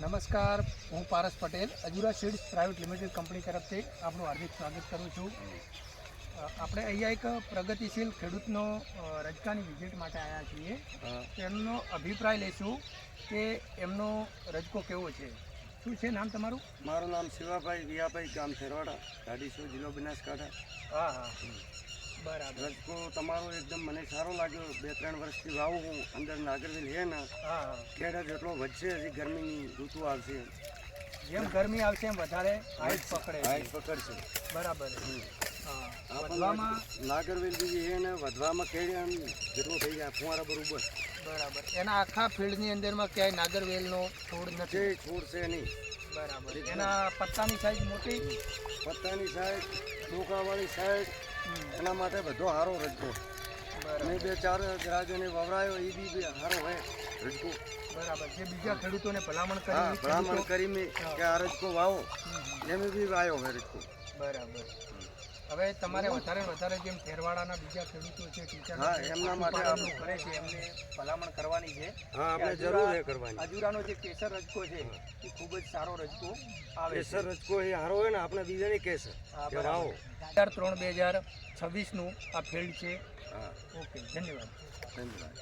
નમસ્કાર, હું Paras Patel Ajura seeds private limited company તરફથી આપનું હાર્દિક સ્વાગત કરું છું. આપણે અહીંયા એક પ્રગતિશીલ ખેડૂતનો રજકાની વિઝિટ માટે આવ્યા છીએ. તેમનો અભિપ્રાય લઈશું કે એમનો રજકો કેવો છે. શું છે નામ તમારું? મારું નામ શિવાભાઈ વિયાભાઈ, ગામ થેરવાડા, ગાડીસો, જિલ્લો બનાસકાંઠા. હા હા, બરાબર. રજકો તમારો એકદમ મને સારો લાગ્યો. 2-3 વર્ષથી વાવું હું. અંદર નાગરવેલ હે ને હા હા, કેળા જેટલો વધશે. હજી ગરમીની ઋતુ આવશે, જેમ ગરમી આવશે એમ વધારે હાઈટ પકડે છે. હાઈટ પકડશે. બરાબર. હા, આપણને વધવામાં નાગરવેલ બીજી હે ને વધવામાં કેળા આમ જેટલો થઈ જાય ફુવારા બરોબર. બરાબર. એના આખા ફિલ્ડની અંદરમાં ક્યાંય નાગરવેલનો છોડ જે નથી. છોડ છે નહીં. બરાબર. એના પત્તાની સાઈઝ મોટી, પત્તાની સાઈડ, ડોકાવાળી સાઈડ, એના માટે બધો સારો રજકો. બરાબર. મેં 2-4 ગ્રાહકોને વવરાયો, એ બી સારો હોય રજકો. બરાબર. જે બીજા ખેડૂતોને ભલામણ હા, કરી ભલામણ કરી મેં કે આ રજકો વાવો, એમ બી વાયો હોય રજકો. બરાબર. હવે તમારે વધારે ને વધારે જેમ થેરવાડાના બીજા ખેડૂતો છે, ટીચર હા, એમના માટે કરે છે, એમને ભલામણ કરવાની છે. હા, આપણે જરૂર એ કરવાની. અજુરાનો જે કેસર રજકો છે એ ખૂબ જ સારો રજકો આવે છે. કેસર રજકો એ સારો હોય ને, આપણે બીજાને કેસર કે વાવો. 2003-2026 નું આ ફિલ્ડ છે. હા, ઓકે, ધન્યવાદ. ધન્યવાદ.